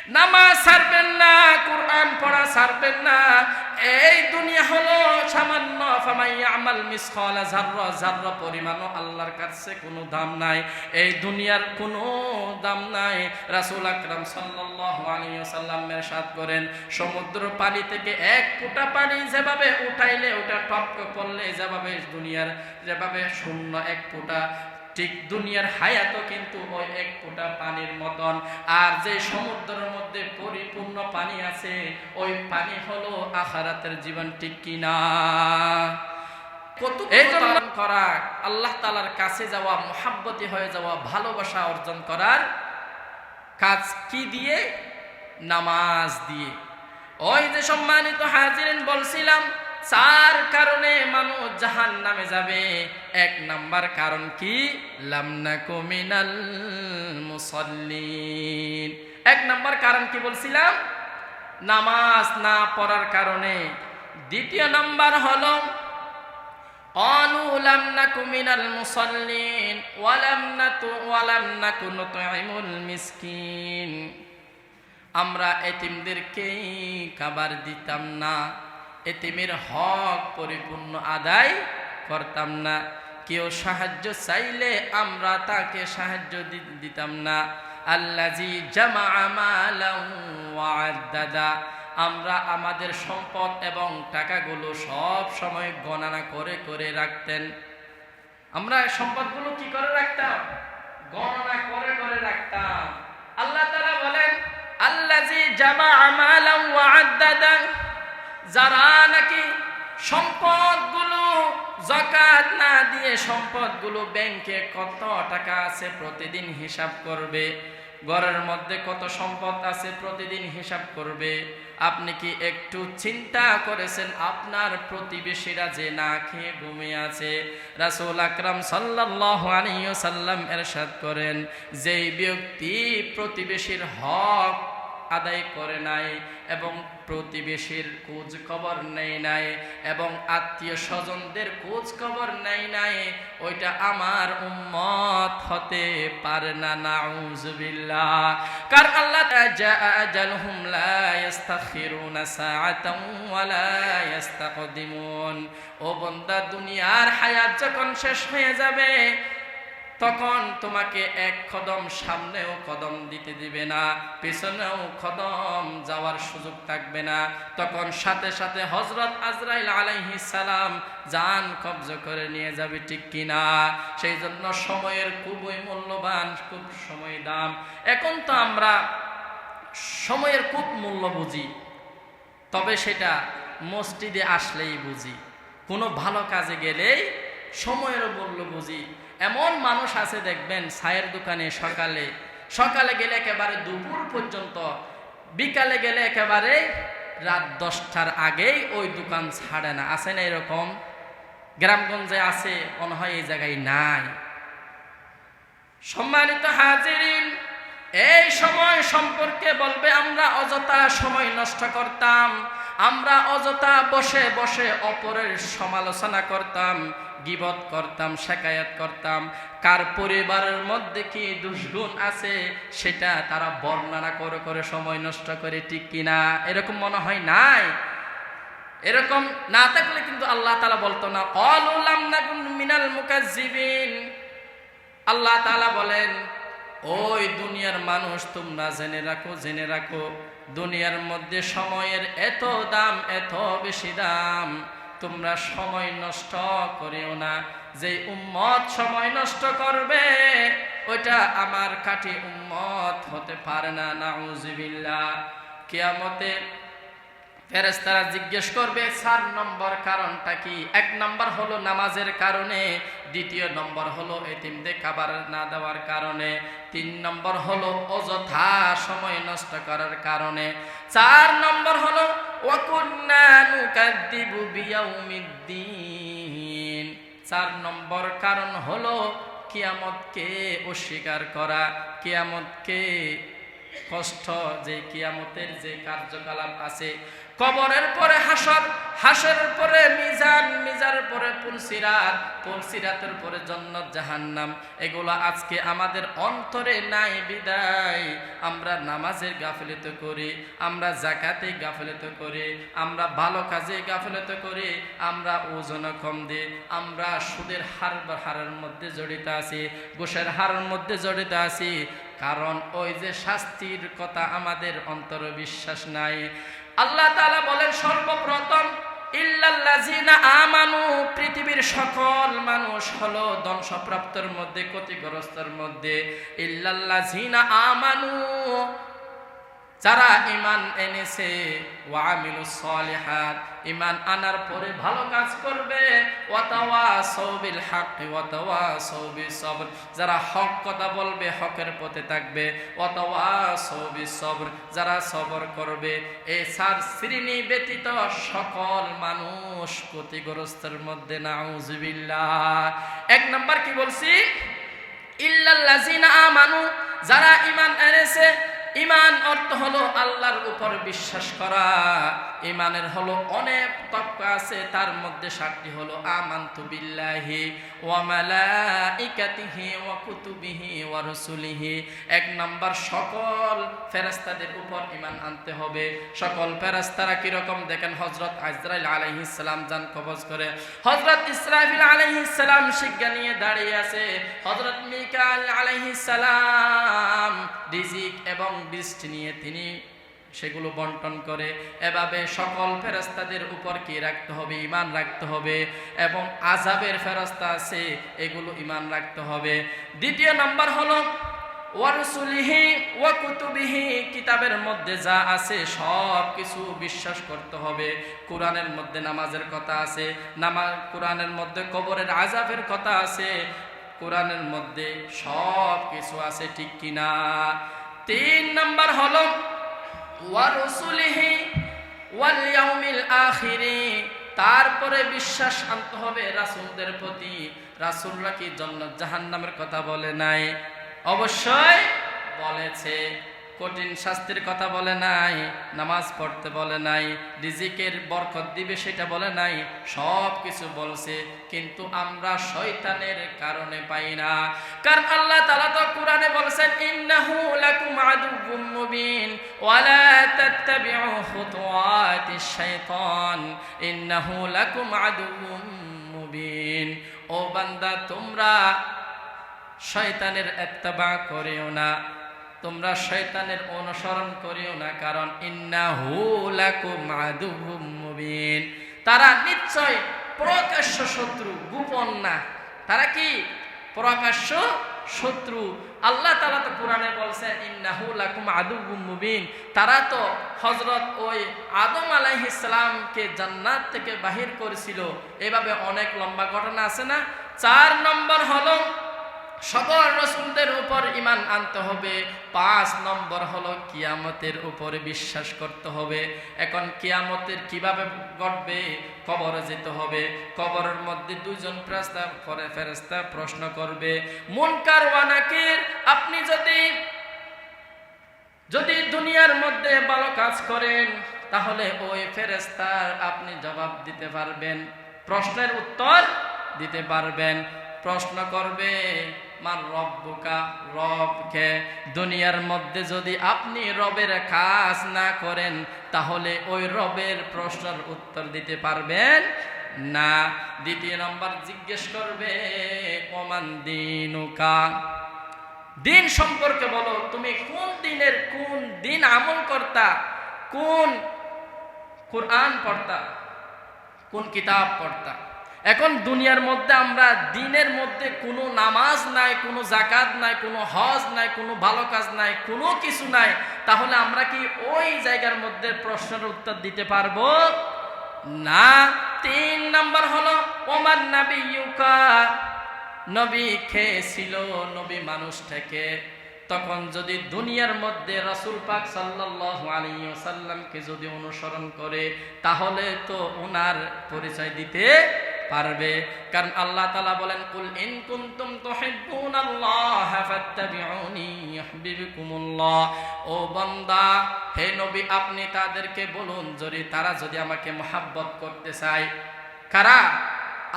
নামাজ ছাড়বেন না, কোরআন পড়া ছাড়বেন না। এই দুনিয়া হলো সামান্য, ফামাই আমাল মিসকালা যাররা, যাররা পরিমাণও আল্লাহর কাছে কোনো দাম নাই। এই দুনিয়ার কোনো দাম নাই। রাসূল আকরাম সাল্লাল্লাহু আলাইহি ওয়াসাল্লাম ইরশাদ করেন, সমুদ্র পানি থেকে এক ফোঁটা পানি যেভাবে উঠাইলে ওটা টপকে পড়লে যেভাবে দুনিয়ার যেভাবে শূন্য এক ফোঁটা, ঠিক দুনিয়ার হায়াতও কিন্তু ওই এক ফোঁটা পানির মতন। আর যে সমুদ্রের মধ্যে পরিপূর্ণ পানি আছে, ওই পানি হলো আখিরাতের জীবন, ঠিক কিনা? এই জন্য করা, আল্লাহ তাআলার কাছে যাওয়া, মুহাব্বতি হয়ে যাওয়া, ভালোবাসা অর্জন করার কাজ কি দিয়ে? নামাজ দিয়ে। ওই যে সম্মানিত হাজিরিন বলছিলাম, 4 কারণে মানুষ জাহান্নামে যাবে। 1 নাম্বার কারণ কি? লাম নাকু মিনাল মুসাল্লিন। 1 নাম্বার কারণ কি বলছিলাম? নামাজ না পড়ার কারণে। 2য় নাম্বার হলো ক্বালু লাম নাকু মিনাল মুসাল্লিন ওয়া লাম নাকু নুতঈমুল মিসকিন। আমরা এতিমদেরকে খাবার দিতাম না, এতিমের হক পরিপূর্ণ আদায় করতাম না। কেউ সাহায্য চাইলে আমরা তাকে সাহায্য দিতাম না। আল্লাযী জামাআ মালান ওয়া আদ্দাদা। আমরা আমাদের সম্পদ এবং টাকাগুলো সব সময় গণনা করে করে রাখতেন। আমরা সম্পদগুলো কি করে রাখতাম? গণনা করে করে রাখতাম। আল্লাহ তাআলা বলেন, আল্লাযী জামাআ মালান ওয়া আদ্দাদা। যারা নাকি সম্পদগুলো যাকাত না দিয়ে সম্পদগুলো ব্যাংকে কত টাকা আছে প্রতিদিন হিসাব করবে, ঘরের মধ্যে কত সম্পদ আছে প্রতিদিন হিসাব করবে। আপনি কি একটু চিন্তা করেছেন আপনার প্রতিবেশীরা যে না খেয়ে ঘুমিয়ে আছে? রাসূল আকরাম সাল্লাল্লাহু আলাইহি ওয়াসাল্লাম ইরশাদ করেন, যেই ব্যক্তি প্রতিবেশীর হক আদায় করে নাই এবং প্রতিবেশীর খোঁজ খবর নেই নাই এবং আত্মীয় স্বজনদের খোঁজ খবর নেই নাই, ওইটা আমার উম্মত হতে পারে না। নাউযুবিল্লাহ। কারণ আল্লাহ আজালহুম লা ইস্তাখিরুনা সাআতান ওয়া লা ইস্তাকদিমুন। ও বান্দা, দুনিয়ার হায়াত যখন শেষ হয়ে যাবে, তখন তোমাকে এক কদম সামনেও কদম দিতে দিবে না, পিছনেও কদম যাওয়ার সুযোগ থাকবে না। তখন সাথে সাথে হযরত আজরাইল আলাইহিস সালাম জান কবজা করে নিয়ে যাবে, ঠিক কিনা? সেই জন্য সময়ের খুবই মূল্যবান, খুব সময় দাম। এখন তো আমরা সময়ের খুব মূল্য বুঝি, তবে সেটা মসজিদে আসলেই বুঝি, কোনো ভালো কাজে গেলেই সময়ের মূল্য বুঝি। এমন মানুষ আছে দেখবেন, চায়ের দোকানে সকালে গেলে একেবারে দুপুর পর্যন্ত, বিকালে গেলে একেবারে রাত 10টার আগেই ওই দোকান ছাড়ে না। আছে না এরকম? গ্রামগঞ্জে আছে, মনে হয় এই জায়গায় নাই। সম্মানিত হাজিরিন, এই সময় সম্পর্কে বলবে, আমরা অযথা সময় নষ্ট করতাম, আমরা অযথা বসে বসে অপরের সমালোচনা করতাম, গীবত করতাম, শিকায়াত করতাম। কার পরিবারের মধ্যে কি দুষ্গুণ আছে সেটা তারা বর্ণনা করে করে সময় নষ্ট করে, ঠিক কিনা? এরকম মনে হয় নাই? এরকম না থাকলে কিন্তু আল্লাহ তাআলা বলতো না ক্বালু লাম নাকুন মিনাল মুকাজ্জিবিন। আল্লাহ তাআলা বলেন, ওই দুনিয়ার মানুষ, তোমরা জেনে রাখো দুনিয়ার মধ্যে সময়ের এত দাম, এত বেশি দাম। তোমরা সময় নষ্ট করিও না। যে উম্মত সময় নষ্ট করবে ওইটা আমার খাঁটি উম্মত হতে পারে না। নাউযুবিল্লাহ। কিয়ামতে ফেরেশতারা জিজ্ঞেস করবে 4 নম্বর কারণটা কি? 1 নম্বর হলো নামাজের কারণে, 2য় নম্বর হলো এতিমদের খাবার না দেওয়ার কারণে, 3 নম্বর হলো অযথা সময় নষ্ট করার কারণে, 4 নম্বর হলো ওয়া কুন্না নুকাদ্দিবু বিয়াউমিদ্দিন। 4 নম্বর কারণ হলো কিয়ামতকে অস্বীকার করা, কিয়ামতকে কষ্ট, যে কিয়ামতের যে কার্যকলাপ আছে, কবরের পরে হাসর, হাসরের পরে মিজান, মিজানের পরে পুলসিরাত, পুলসিরাতের পরে জান্নাত জাহান্নাম। এগুলো আজকে আমাদের অন্তরে নাই বিদায় আমরা নামাজের গাফিলতি করি, আমরা যাকাতে গাফিলতি করি, আমরা ভালো কাজে গাফিলতি করি, আমরা ওজন কম দিই, আমরা সুদের হারের মধ্যে জড়িত আছি, ঘুষের হারের মধ্যে জড়িত আছি। কারণ ওই যে শাস্তির কথা আমাদের অন্তরে বিশ্বাস নাই। আল্লাহ তাআলা বলেন সর্বপ্রথম ইল্লাল্লাযিনা আমানু, পৃথিবীর সকল মানুষ হলো ধ্বংসপ্রাপ্তর মধ্যে, ক্ষতিগ্রস্তের মধ্যে। ইল্লাল্লাযিনা আমানু, যারা ঈমান এনেছে, ওয়া আমিলুস সলিহাত, ঈমান আনার পরে ভালো কাজ করবে, ওয়া তাওয়াসাউ বিল হাক্কি ওয়া তাওয়াসাউ বিস সবর, যারা হক কথা বলবে, হকের পথে থাকবে, ওয়া তাওয়াসাউ বিস সবর, যারা সবর করবে। এই চার শ্রেণী ব্যতীত সকল মানুষ ক্ষতিগ্রস্তের মধ্যে। নাউযুবিল্লাহ। এক নাম্বার কি বলছি? ইল্লাল্লাযিনা আমানু, যারা ঈমান এনেছে। ঈমান অর্থ হলো আল্লাহর উপর বিশ্বাস করা। ঈমানের হলো অনেক তবকা আছে, তার মধ্যে 7টি হলো আমানতু বিল্লাহি ওয়া মালাইকাতিহি ওয়া কুতুবিহি ওয়া রাসূলিহি। এক নাম্বার সকল ফেরেশতাদের উপর ঈমান আনতে হবে। সকল ফেরেশতারা কি রকম দেখেন, হযরত আজরাইল আলাইহিস সালাম যান কবজ করে, হযরত ইসরাফিল আলাইহিস সালাম শিক্ষা নিয়ে দাঁড়িয়ে আছে, হযরত মিকাইল আলাইহিস সালাম রিজিক এবং বৃষ্টি নিয়ে তিনি সেগুলো বন্টন করে। এভাবে সকল ফেরেশতাদের উপর কি রাখতে হবে? ঈমান রাখতে হবে। এবং আযাবের ফেরেশতা আছে, এগুলো ঈমান রাখতে হবে। দ্বিতীয় নাম্বার হলো ওয়া রাসূলিহি ওয়া কুতুবিহি, কিতাবের মধ্যে যা আছে সব কিছু বিশ্বাস করতে হবে। কোরআনের মধ্যে নামাজের কথা আছে, কোরআনের মধ্যে কবরের আযাবের কথা আছে, কোরআনের মধ্যে সব কিছু আছে, ঠিক কিনা? 3 নাম্বার হলো ওয়া রাসূলিহি ওয়াল ইয়াউমিল আখিরি, তারপরে বিশ্বাস আনতে হবে রাসূলদের প্রতি। রাসূলরা কি জান্নাত জাহান্নামের কথা বলে নাই? অবশ্যই বলেছে। কঠিন শাস্তির কথা বলে নাই, নামাজ পড়তে বলে নাই, রিজিকের বরকত দিবে সেটা বলে নাই, সব কিছু বলছে। কিন্তু আমরা শয়তানের কারণে পাই না। কারণ আল্লাহ তাআলা তো কোরআনে বলেছেন ইন্নাহু লাকুম আদুউম মুবিন ওয়া লা তাত্তাবিউ খুতুওয়াতিশ শাইতান ইন্নাহু লাকুম আদুউম মুবিন। ও বান্দা, তোমরা শয়তানের ইত্তেবা করিও না, তোমরা শয়তানের অনুসরণ করিও না, কারণ ইন্নাহু লাকুম আদুউম মুবিন, তারা নিশ্চয় প্রকাশ্য শত্রু, গোপন না। তারা কি? প্রকাশ্য শত্রু। আল্লাহ তাআলা তো কোরআনে বলছে ইন্নাহু লাকুম আদুউম মুবিন। তারা তো হযরত ওই আদম আলাইহিস সালামকে জান্নাত থেকে বাহির করেছিল। এভাবে অনেক লম্বা ঘটনা আছে না? 4 নম্বর হলো সকল রাসূলদের উপর ঈমান আনতে হবে। 5 নম্বর হলো কিয়ামতের উপরে বিশ্বাস করতে হবে। এখন কিয়ামতের কিভাবে ঘটবে? কবরে যেতে হবে, কবরের মধ্যে 2 জন ফেরেশতা প্রশ্ন করবে, মুনকার ওয়া নাকির। আপনি যদি দুনিয়ার মধ্যে ভালো কাজ করেন, তাহলে ওই ফেরেশতার আপনি জবাব দিতে পারবেন, প্রশ্নের উত্তর দিতে পারবেন। প্রশ্ন করবে মান রব্বুকা, রবকে। দুনিয়ার মধ্যে যদি আপনি রবের কাজ না করেন, তাহলে ওই রবের প্রশ্নের উত্তর দিতে পারবেন না। 2 নম্বর জিজ্ঞেস করবে ওমান দীনুকা, দিন সম্পর্কে বলো, তুমি কোন দিন আমল করতা, কোন কুরআন পড়তা, কোন কিতাব পড়তা। এখন দুনিয়ার মধ্যে আমরা দিনের মধ্যে কোনো নামাজ নাই, কোনো যাকাত নাই, কোনো হজ নাই, কোনো ভালো কাজ নাই, কোনো কিছু নাই, তাহলে আমরা কি ওই জায়গার মধ্যে প্রশ্নের উত্তর দিতে পারবো না? 3 নাম্বার হলো ওমান নাবিয়ুকা, নবী খেয়েছিল, নবী মানুষ থেকে। তখন যদি দুনিয়ার মধ্যে রাসূল পাক সাল্লাল্লাহু আলাইহি ওয়াসাল্লামকে যদি অনুসরণ করে, তাহলে তো ওনার পরিচয় দিতে পারবে। কারণ আল্লাহ তাআলা বলেন, কুল ইন কুনতুম তুহিব্বুনাল্লাহা ফাত্তাবিউনি ইউহিব্বুকুমুল্লাহ। ও বান্দা, হে নবী, আপনি তাদেরকে বলুন তারা যদি আমাকে মহব্বত করতে চায়। কারা?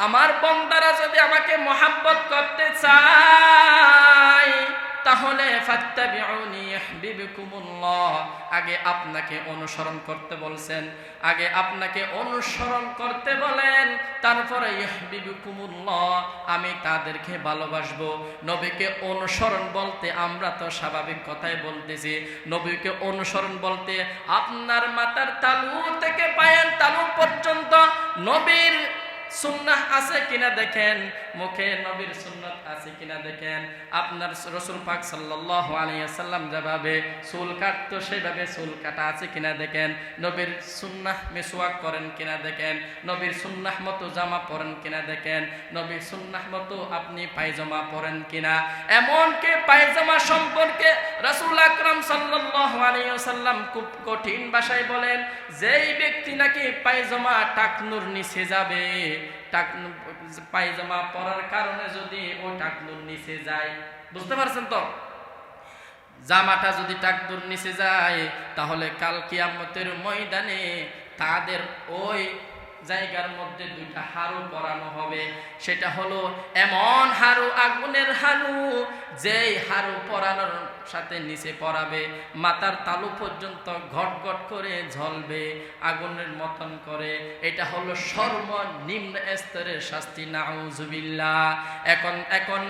আমার বান্দারা যদি আমাকে মহব্বত করতে চায় তাহলে ফাত্তাবিউনি ইউহিব্বুকুমুল্লাহ। আগে আপনাকে অনুসরণ করতে বলছেন, আগে আপনাকে অনুসরণ করতে বলেন, তারপরে ইউহিব্বুকুমুল্লাহ, আমি তাদেরকে ভালোবাসবো। নবীকে অনুসরণ বলতে আমরা তো স্বাভাবিক কথাই বলতেছি। নবীকে অনুসরণ বলতে আপনার মাথার তালু থেকে পায়ের তালু পর্যন্ত নবীর সুন্নাহ আছে কিনা দেখেন, মুখে নবীর সুন্নাত আছে কিনা দেখেন। আপনার রাসূল পাক সাল্লাল্লাহু আলাইহি ওয়াসাল্লাম যেভাবে চুল কাটতো সেভাবে চুল কাটা আছে কিনা দেখেন। নবীর সুন্নাহ মিসওয়াক করেন কিনা দেখেন। নবীর সুন্নাহ মতো জামা পরেন কিনা দেখেন। নবীর সুন্নাহ মতো আপনি পায়জামা পরেন কিনা। এমনকি পায়জামা সম্পর্কে রাসূল আকরাম সাল্লাল্লাহু আলাইহি ওয়াসাল্লাম খুব কঠিন ভাষায় বলেন, যেই ব্যক্তি নাকি পায়জামা টাকনুর নিচে যাবে, পায়জামা পরার কারণে যদি ও টাকনুর নিচে যায়, বুঝতে পারছেন তো? জামাটা যদি টাকনুর নিচে যায় তাহলে কাল কিয়ামতের ময়দানে তাদের ওই জায়গার মধ্যে দুইটা হাড়ু পরানো হবে। সেটা হলো এমন হাড়ু, আগুনের হাড়ু, যেই হাড়ু পরানোর সাথে নিচে পড়াবে মাথার তালু পর্যন্ত ঘট ঘট করে জ্বলবে আগুনের মতন করে। এটা হলো সর্বনিম্ন স্তরের শাস্তি, নাউজুবিল্লাহ। এখন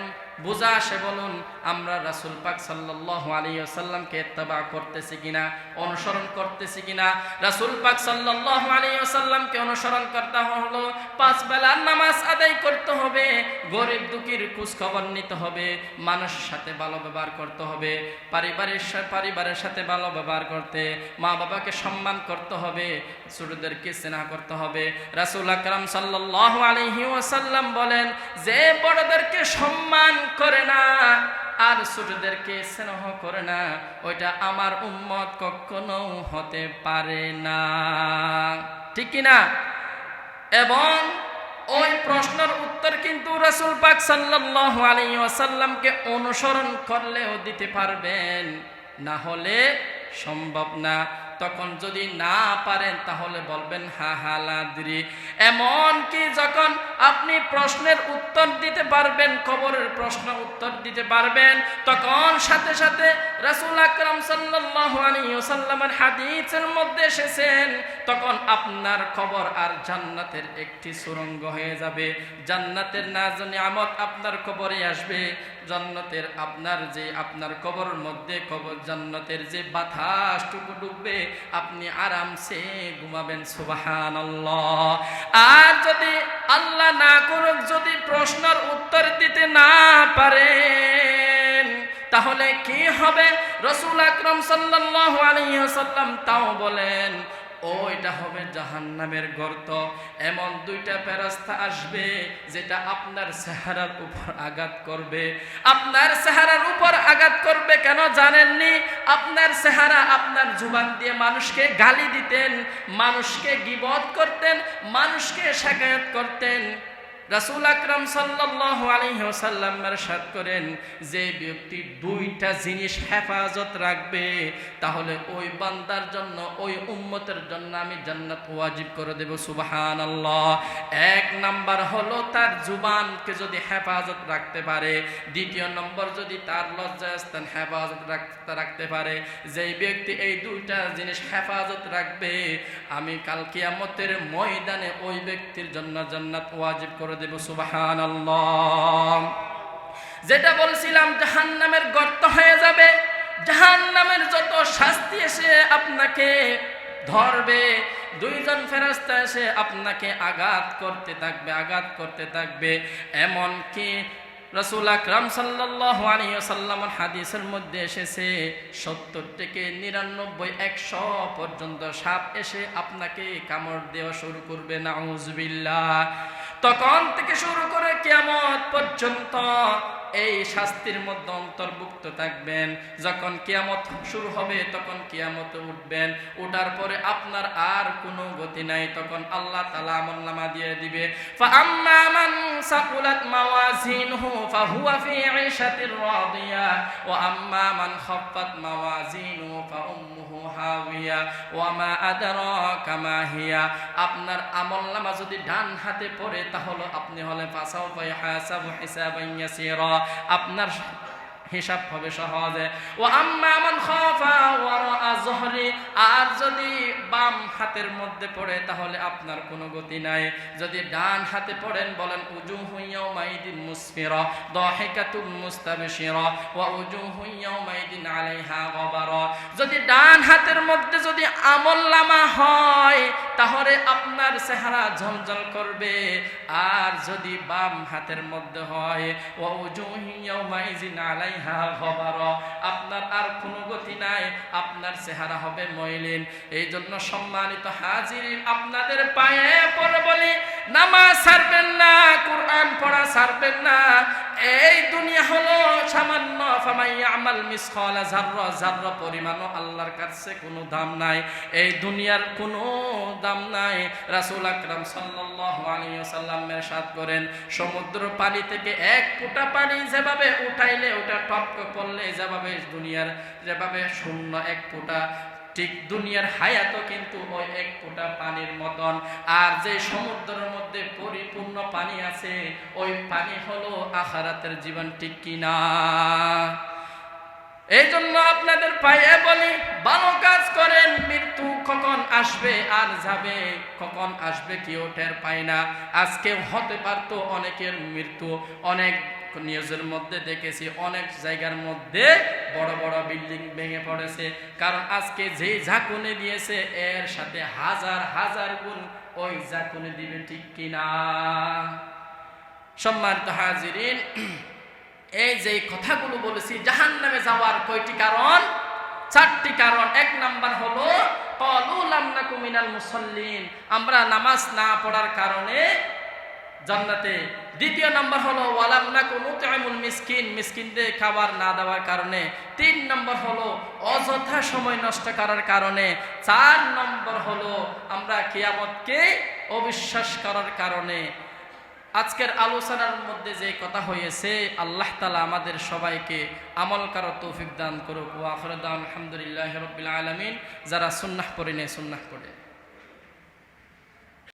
বুঝা আসে বলুন, আমরা রাসূল পাক সাল্লাল্লাহু আলাইহি ওয়াসাল্লামকে ইত্তেবা করতেছি কিনা, অনুসরণ করতেছি কিনা? রাসূল পাক সাল্লাল্লাহু আলাইহি ওয়াসাল্লামকে অনুসরণ করতে হলো 5 বেলার নামাজ আদায় করতে হবে, গরিব দুঃখীর খোঁজ খবর নিতে হবে, মানুষের সাথে ভালো ব্যবহার করতে হবে, পরিবারের সাথে ভালো ব্যবহার করতে, মা বাবাকে সম্মান করতে হবে, ছোটদেরকে স্নেহ করতে হবে। রাসূল আকরাম সাল্লাল্লাহু আলাইহি ওয়াসাল্লাম বলেন, যে বড়দেরকে সম্মান করে না আর ছোটদেরকে স্নেহ করে না, ওইটা আমার উম্মত কখনো হতে পারে না। ঠিক কিনা? এবং ওই প্রশ্নের উত্তর কিন্তু রাসূল পাক সাল্লাল্লাহু আলাইহি ওয়াসাল্লামকে অনুসরণ করলেও দিতে পারবেন, না হলে সম্ভব না। তখন যদি না পারেন তাহলে বলবেন হা হা লাদ্রি। এমন কি যখন আপনি প্রশ্নের উত্তর দিতে পারবেন, কবরের প্রশ্ন উত্তর দিতে পারবেন, তখন সাথে সাথে রাসূল আকরাম সাল্লাল্লাহু আলাইহি ওয়াসাল্লামের হাদিসের মধ্যে এসেছেন, তখন আপনার কবর আর জান্নাতের একটি সুড়ঙ্গ হয়ে যাবে। জান্নাতের নাজ নিয়ামত আপনার কবরে আসবে। জান্নাতের আপনার কবরের মধ্যে জান্নাতের যে বাতাসটুকু ঢুকবে, আপনি আরামসে ঘুমাবেন। সুবহানাল্লাহ। আর যদি আল্লাহ না করুক, যদি প্রশ্নের উত্তর দিতে না পারেন তাহলে কি হবে? রাসূল আকরাম সাল্লাল্লাহু আলাইহি ওয়াসাল্লাম তাও বলেন, ওইটা হবে জাহান্নামের গর্ত। এমন দুইটা ফেরেশতা আসবে যেটা আপনার চেহারার উপর আঘাত করবে। আপনার চেহারার উপর আঘাত করবে কেন জানেননি? আপনার চেহারা, আপনার জুবান দিয়ে মানুষকে গালি দিতেন, মানুষকে গীবত করতেন, মানুষকে শিকায়ত করতেন। রাসূল আকরাম সাল্লাল্লাহু আলাইহি ওয়াসাল্লাম ইরশাদ করেন, যে ব্যক্তি দুইটা জিনিস হেফাজত রাখবে তাহলে ওই বান্দার জন্য, ওই উম্মতের জন্য আমি জান্নাত ওয়াজিব করে দেব। সুবহানাল্লাহ। 1 নাম্বার হলো তার জুবানকে যদি হেফাজত রাখতে পারে, 2 নম্বর যদি তার লজ্জাস্থান হেফাজত রাখতে পারে। যেই ব্যক্তি এই দুইটা জিনিস হেফাজত রাখবে, আমি কাল কিয়ামতের ময়দানে ওই ব্যক্তির জন্য জান্নাত ওয়াজিব করে দেব। সুবহানাল্লাহ। যেটা বলছিলাম, জাহান্নামের গর্ত হয়ে যাবে। জাহান্নামের যত শাস্তি এসে আপনাকে ধরবে, 2 জন ফেরেশতা এসে আপনাকে আঘাত করতে থাকবে। এমন কি রাসূল আকরাম সাল্লাল্লাহু আলাইহি ওয়াসাল্লামের হাদিসের মধ্যে এসেছে 70 থেকে 99, 100 পর্যন্ত সাপ এসে আপনাকে কামড় দেওয়া শুরু করবে। নাউজুবিল্লাহ। তখন থেকে শুরু করে কিয়ামত পর্যন্ত এই শাস্তির মধ্যে অন্তর্ভুক্ত থাকবেন। যখন কিয়ামত শুরু হবে তখন কিয়ামতে উঠবেন, উঠার পরে আপনার আর কোনো গতি নাই, তখন আল্লাহ তাআলা আমলনামা দিয়ে দিবে। ফাআম্মা মান সাকুলাত মাওয়াজিনহু ফাহুয়া ফি ঈশাতির রাদিয়া ওয়া আম্মা মান খাফফাত মাওয়াজিনহু ফাউম্মুহু হাওিয়া ওয়া মা আদরাকা মা হিয়া। আপনার আমলনামা যদি ডান হাতে পড়ে তাহলে আপনি হলে ফাসাউফা ইহাসাবু হিসাবান ইয়াসীরা, আপনার হিসাব হবে সহজে। ওয়া আম্মা মান খাফা ওয়ারা যহরি, আর যদি বাম হাতের মধ্যে পড়ে তাহলে আপনার কোনো গতি নাই। যদি ডান হাতে পড়েন বলেন উজুহু ইয়াউমাইদিন মুসফিরা দাহিকাতুম মুস্তাবশিরা ওয়া উজুহু ইয়াউমাইদিন আলাইহা গাবারা। যদি ডান হাতের মধ্যে যদি আমলনামা হয় তাহলে আপনার চেহারা ঝলঝল করবে, আর যদি বাম হাতের মধ্যে হয় ওয়া উজুহু ইয়াউমাইদিন আলাইহা গাবারা, আপনার আর কোনো গতি নাই, আপনার চেহারা হবে মলিন। এই জন্য সম্মানিত হাজিরিন, আপনাদের পায়ে পড়ে বলি নামাজ ছাড়বেন না, কোরআন পড়া ছাড়বেন না। এই দুনিয়া হলো সামান্য, ফামান ইয়ামাল মিসকালা যাররা, যাররা পরিমাণও আল্লাহর কাছে কোনো দাম নাই, এই দুনিয়ার কোনো দাম নাই। রাসূল আকরাম সাল্লাল্লাহু আলাইহি ওয়াসাল্লাম ইরশাদ করেন, সমুদ্র পানি থেকে এক ফোঁটা পানি যেভাবে উঠাইলে ওটা টপকে পড়লে যেভাবে দুনিয়ার যেভাবে শূন্য এক ফোঁটা, ঠিক দুনিয়ার হায়াতও কিন্তু ওই এক ফোঁটা পানির মতন। আর যে সমুদ্রের মধ্যে পরিপূর্ণ পানি আছে ওই পানি হলো আখিরাতের জীবন, ঠিক কিনা? এই জন্য আপনাদের পায়ে বলি ভালো কাজ করেন। মৃত্যু কখন আসবে আর যাবে, কখন আসবে কেউ টের পায় না। আজকে হতে পারতো অনেকের মৃত্যু, অনেক নিউজের মধ্যে দেখেছি অনেক জায়গার মধ্যে বড় বড় বিল্ডিং ভেঙে পড়েছে, কারণ আজকে যে ঝাঁকুনি দিয়েছে এর সাথে হাজার হাজার গুণ ওই ঝাঁকুনি দিবে, ঠিক কিনা? সম্মানিত হাজিরিন, এই যে কথাগুলো বলেছি জাহান্নামে যাওয়ার কয়টি কারণ? 4টি কারণ। 1 নাম্বার হলো ক্বালু লাম নাকু মিনাল মুসাল্লিন, আমরা নামাজ না পড়ার কারণে জান্নাতে। 2য় নাম্বার হলো ওয়ালাম নাকু নুতইমুল মিসকিন, মিসকিনদের খাবার না দেওয়ার কারণে। 3 নম্বর হলো অযথা সময় নষ্ট করার কারণে। 4 নম্বর হলো আমরা কিয়ামতকে অবিশ্বাস করার কারণে। আজকের আলোচনার মধ্যে যে কথা হয়েছে, আল্লাহ তাআলা আমাদের সবাইকে আমল করার তৌফিক দান করুক। ওয়া আখিরু দাওয়ানা আলহামদুলিল্লাহি রাব্বিল আলামিন। যারা সুন্নাহ পড়ে নেই সুন্নাহ পড়ে।